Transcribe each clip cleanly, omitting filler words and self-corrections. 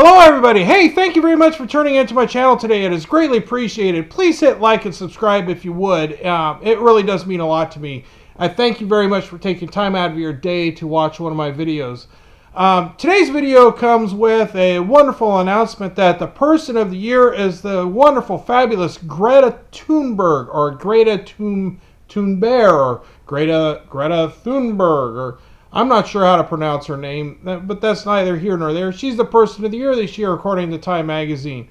Hello everybody! Hey, thank you very much for tuning into my channel today. It is greatly appreciated. Please hit like and subscribe if you would. It really does mean a lot to me. I thank you very much for taking time out of your day to watch one of my videos. Today's video comes with a wonderful announcement that the person of the year is the wonderful, fabulous Greta Thunberg, or Greta Thunberg, or Greta Thunberg, or I'm not sure how to pronounce her name, but that's neither here nor there. She's the person of the year this year, according to Time magazine.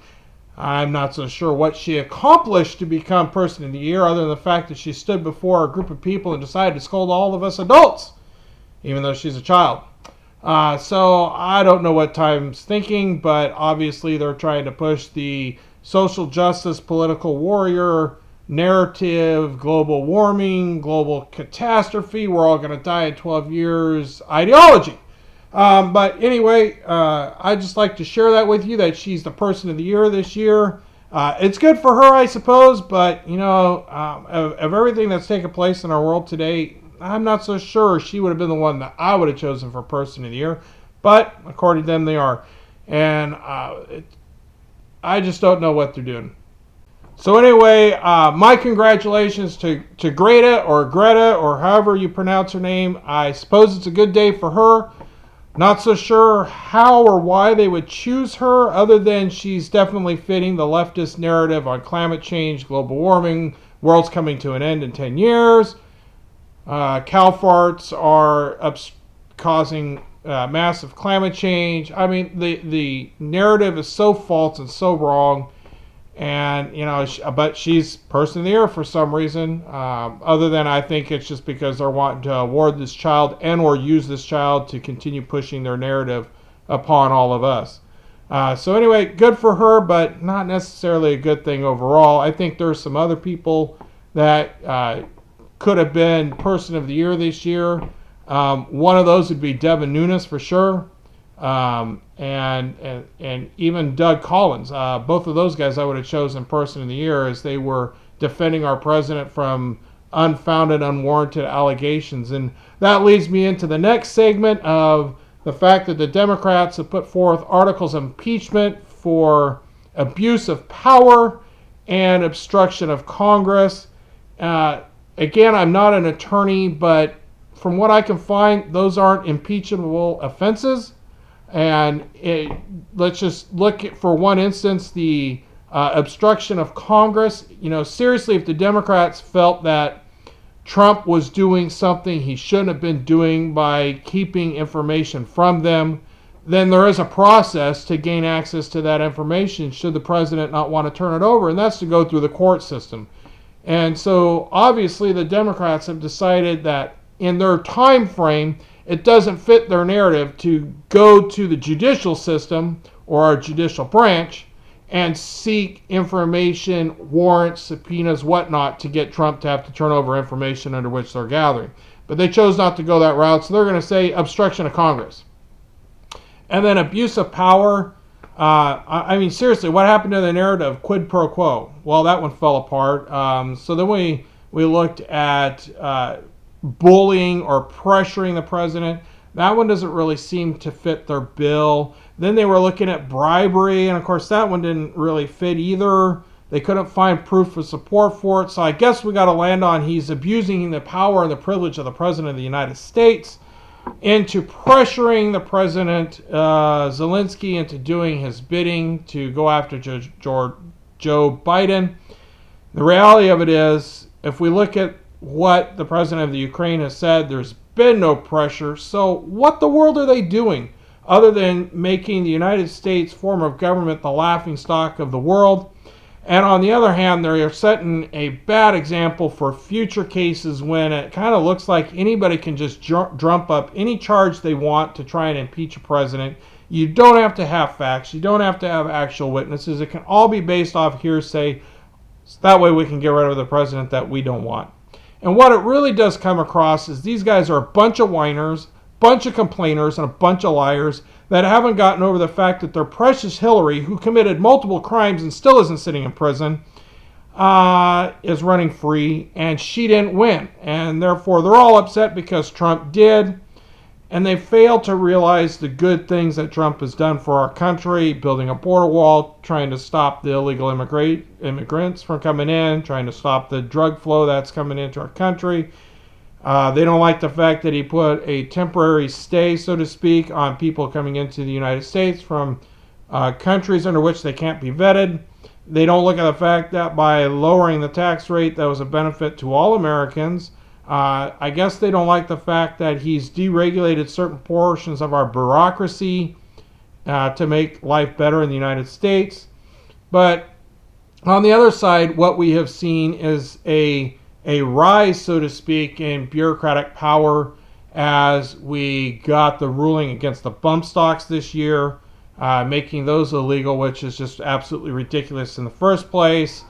I'm not so sure what she accomplished to become person of the year, other than the fact that she stood before a group of people and decided to scold all of us adults, even though she's a child. So I don't know what Time's thinking, but obviously they're trying to push the social justice political warrior narrative, global warming, global catastrophe, we're all going to die in 12 years ideology. But anyway, I'd just like to share that with you, that she's the person of the year this year. It's good for her, I suppose, but, you know, of everything that's taken place in our world today, I'm not so sure she would have been the one that I would have chosen for person of the year. But according to them, they are. And I just don't know what they're doing. So anyway, my congratulations to Greta, or however you pronounce her name. I suppose it's a good day for her. Not so sure how or why they would choose her, other than she's definitely fitting the leftist narrative on climate change, global warming, world's coming to an end in 10 years. Cow farts are causing massive climate change. I mean, the narrative is so false and so wrong. And, you know, but she's person of the year for some reason, other than I think it's just because they're wanting to award this child and or use this child to continue pushing their narrative upon all of us. So anyway, good for her, but not necessarily a good thing overall. I think there's some other people that could have been person of the year this year. One of those would be Devin Nunes for sure. And even Doug Collins. Both of those guys I would have chosen person of the year, as they were defending our president from unfounded, unwarranted allegations. And that leads me into the next segment of the fact that the Democrats have put forth articles of impeachment for abuse of power and obstruction of Congress. Again, I'm not an attorney, but from what I can find, those aren't impeachable offenses. And let's just look at, for one instance, the obstruction of Congress. You know, seriously, if the Democrats felt that Trump was doing something he shouldn't have been doing by keeping information from them, then there is a process to gain access to that information should the president not want to turn it over, and that's to go through the court system. And so obviously the Democrats have decided that in their time frame, it doesn't fit their narrative to go to the judicial system or our judicial branch and seek information, warrants, subpoenas, whatnot, to get Trump to have to turn over information under which they're gathering. But they chose not to go that route, so they're going to say obstruction of Congress. And then abuse of power. I mean, seriously, what happened to the narrative quid pro quo? Well, that one fell apart. So then we looked at bullying or pressuring the president. That one doesn't really seem to fit their bill. Then they were looking at bribery, and of course that one didn't really fit either. They couldn't find proof of support for it, so I guess we got to land on he's abusing the power and the privilege of the president of the United States into pressuring the president, Zelensky, into doing his bidding to go after Joe Biden. The reality of it is, if we look at what the president of the Ukraine has said, there's been no pressure. So what the world are they doing other than making the United States form of government the laughingstock of the world? And on the other hand, they are setting a bad example for future cases when it kind of looks like anybody can just drum up any charge they want to try and impeach a president. You don't have to have facts. You don't have to have actual witnesses. It can all be based off hearsay. So that way we can get rid of the president that we don't want. And what it really does come across is these guys are a bunch of whiners, bunch of complainers, and a bunch of liars that haven't gotten over the fact that their precious Hillary, who committed multiple crimes and still isn't sitting in prison, is running free, and she didn't win. And therefore they're all upset because Trump did. And they fail to realize the good things that Trump has done for our country, building a border wall, trying to stop the illegal immigrants from coming in, trying to stop the drug flow that's coming into our country. They don't like the fact that he put a temporary stay, so to speak, on people coming into the United States from countries under which they can't be vetted. They don't look at the fact that by lowering the tax rate, that was a benefit to all Americans. I guess they don't like the fact that he's deregulated certain portions of our bureaucracy to make life better in the United States. But on the other side, what we have seen is a rise, so to speak, in bureaucratic power as we got the ruling against the bump stocks this year, making those illegal, which is just absolutely ridiculous in the first place.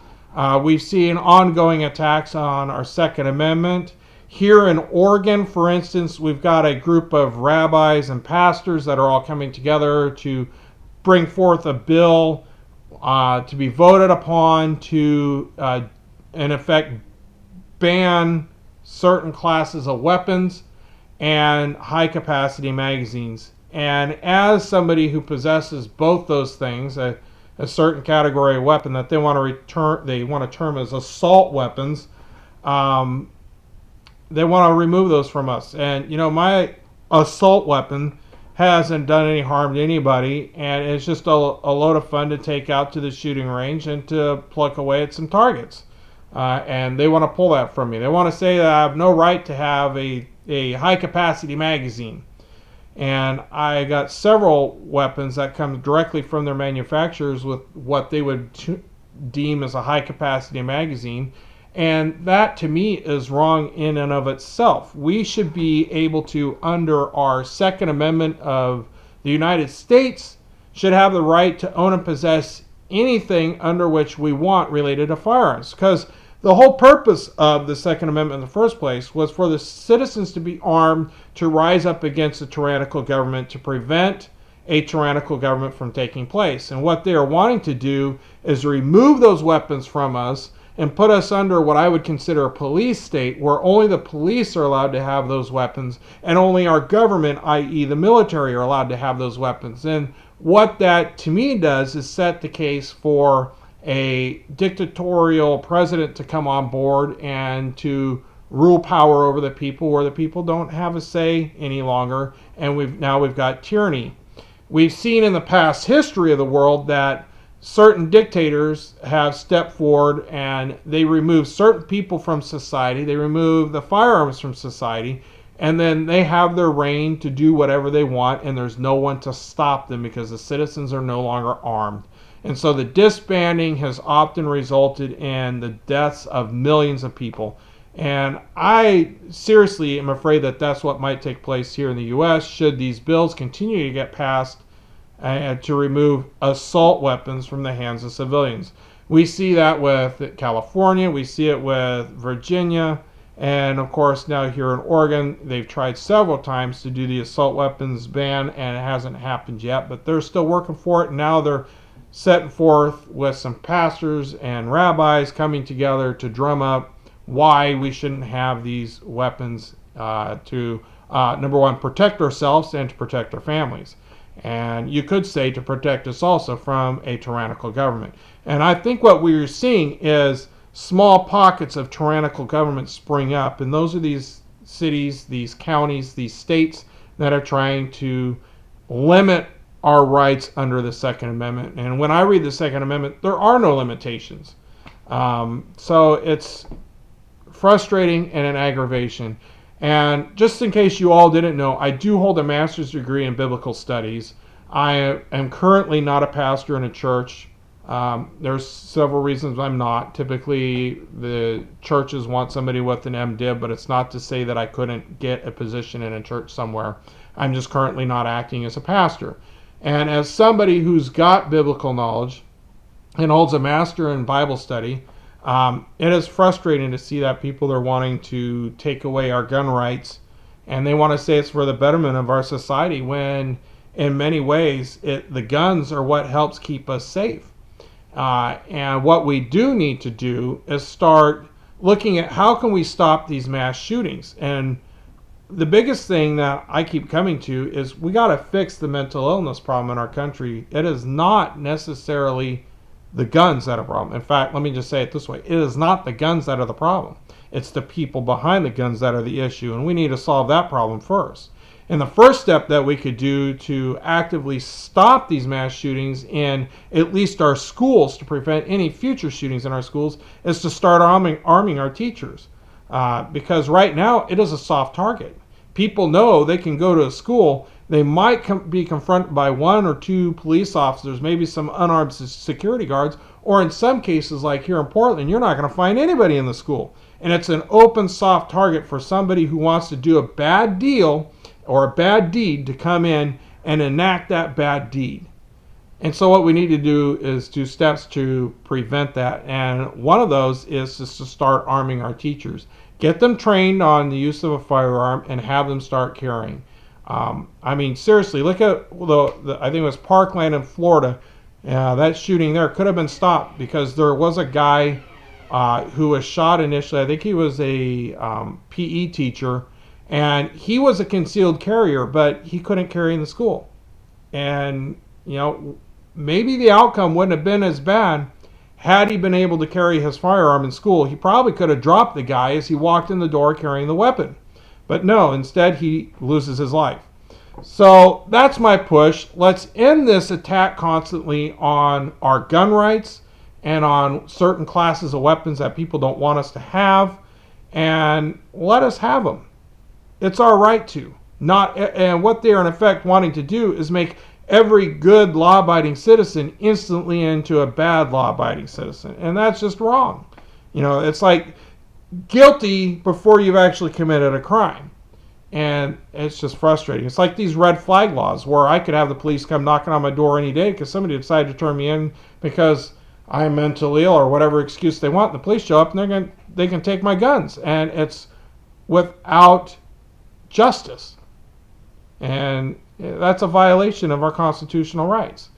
We've seen ongoing attacks on our Second Amendment. Here in Oregon, for instance, we've got a group of rabbis and pastors that are all coming together to bring forth a bill to be voted upon to, in effect, ban certain classes of weapons and high-capacity magazines. And as somebody who possesses both those things, a certain category of weapon that they want to term as assault weapons, they want to remove those from us. And, my assault weapon hasn't done any harm to anybody, and it's just a load of fun to take out to the shooting range and to pluck away at some targets. And they want to pull that from me. They want to say that I have no right to have a high-capacity magazine. And I got several weapons that come directly from their manufacturers with what they would deem as a high-capacity magazine. And that, to me, is wrong in and of itself. We should be able to, under our Second Amendment of the United States, should have the right to own and possess anything under which we want related to firearms. Because the whole purpose of the Second Amendment in the first place was for the citizens to be armed to rise up against a tyrannical government, to prevent a tyrannical government from taking place. And what they are wanting to do is remove those weapons from us and put us under what I would consider a police state, where only the police are allowed to have those weapons and only our government, i.e. the military, are allowed to have those weapons. And what that to me does is set the case for a dictatorial president to come on board and to rule power over the people, where the people don't have a say any longer, and we've got tyranny. We've seen in the past history of the world that certain dictators have stepped forward and they remove certain people from society, they remove the firearms from society, and then they have their reign to do whatever they want, and there's no one to stop them because the citizens are no longer armed. And so the disbanding has often resulted in the deaths of millions of people. And I seriously am afraid that that's what might take place here in the U.S. should these bills continue to get passed to remove assault weapons from the hands of civilians. We see that with California, we see it with Virginia, and of course now here in Oregon, they've tried several times to do the assault weapons ban, and it hasn't happened yet, but they're still working for it. Now they're setting forth with some pastors and rabbis coming together to drum up why we shouldn't have these weapons to, number one, protect ourselves and to protect our families. And you could say to protect us also from a tyrannical government. And I think what we're seeing is small pockets of tyrannical government spring up. And those are these cities, these counties, these states that are trying to limit our rights under the Second Amendment. And when I read the Second Amendment, there are no limitations. So it's frustrating and an aggravation. And just in case you all didn't know, I do hold a master's degree in biblical studies. I am currently not a pastor in a church. There's several reasons I'm not. Typically, the churches want somebody with an MDiv, but it's not to say that I couldn't get a position in a church somewhere. I'm just currently not acting as a pastor. And as somebody who's got biblical knowledge and holds a master in Bible study, it is frustrating to see that people are wanting to take away our gun rights, and they want to say it's for the betterment of our society, when in many ways the guns are what helps keep us safe. And what we do need to do is start looking at how can we stop these mass shootings. And the biggest thing that I keep coming to is we got to fix the mental illness problem in our country. It is not necessarily the guns that are the problem. In fact, let me just say it this way. It is not the guns that are the problem. It's the people behind the guns that are the issue, and we need to solve that problem first. And the first step that we could do to actively stop these mass shootings in at least our schools to prevent any future shootings in our schools is to start arming our teachers. Because right now it is a soft target. People know they can go to a school, they might be confronted by one or two police officers, maybe some unarmed security guards, or in some cases, like here in Portland, you're not going to find anybody in the school. And it's an open, soft target for somebody who wants to do a bad deal or a bad deed to come in and enact that bad deed. And so what we need to do is do steps to prevent that. And one of those is just to start arming our teachers. Get them trained on the use of a firearm and have them start carrying. I mean, seriously, look at I think it was Parkland in Florida. That shooting there could have been stopped because there was a guy who was shot initially. I think he was a PE teacher, and he was a concealed carrier, but he couldn't carry in the school. And, maybe the outcome wouldn't have been as bad had he been able to carry his firearm in school. He probably could have dropped the guy as he walked in the door carrying the weapon. But no, instead he loses his life. So that's my push. Let's end this attack constantly on our gun rights and on certain classes of weapons that people don't want us to have, and let us have them. It's our right to. And what they are in effect wanting to do is make every good law-abiding citizen instantly into a bad law-abiding citizen. And that's just wrong. It's like guilty before you've actually committed a crime. And it's just frustrating. It's like these red flag laws where I could have the police come knocking on my door any day because somebody decided to turn me in because I'm mentally ill or whatever excuse they want. The police show up and they can take my guns. And it's without justice. And that's a violation of our constitutional rights.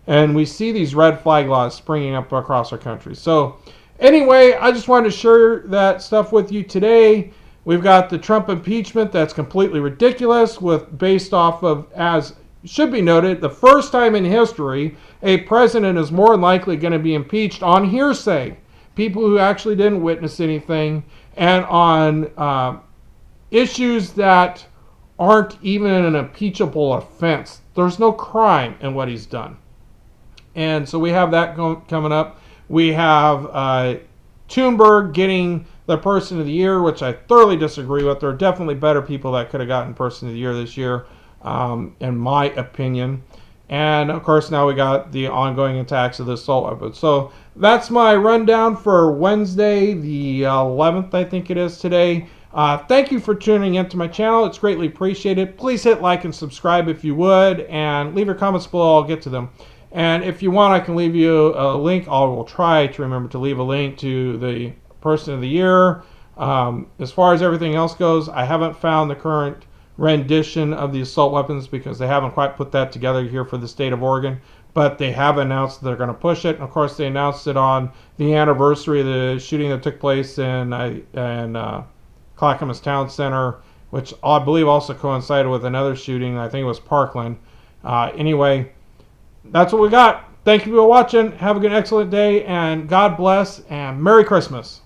And we see these red flag laws springing up across our country. So anyway, I just wanted to share that stuff with you today. We've got the Trump impeachment that's completely ridiculous, based off of, as should be noted, the first time in history a president is more than likely going to be impeached on hearsay, people who actually didn't witness anything, and on issues that aren't even an impeachable offense. There's no crime in what he's done. And so we have that coming up. We have Thunberg getting the Person of the Year, which I thoroughly disagree with. There are definitely better people that could have gotten Person of the Year this year, in my opinion. And of course, now we got the ongoing attacks of the assault weapons. So that's my rundown for Wednesday, the 11th, I think it is today. Thank you for tuning into my channel. It's greatly appreciated. Please hit like and subscribe if you would, and leave your comments below. I'll get to them. And if you want, I can leave you a link. I will try to remember to leave a link to the Person of the Year. As far as everything else goes, I haven't found the current rendition of the assault weapons because they haven't quite put that together here for the state of Oregon. But they have announced they're going to push it. And of course, they announced it on the anniversary of the shooting that took place in Clackamas Town Center, which I believe also coincided with another shooting. I think it was Parkland. Anyway, that's what we got. Thank you for watching. Have a good, excellent day, and God bless, and Merry Christmas.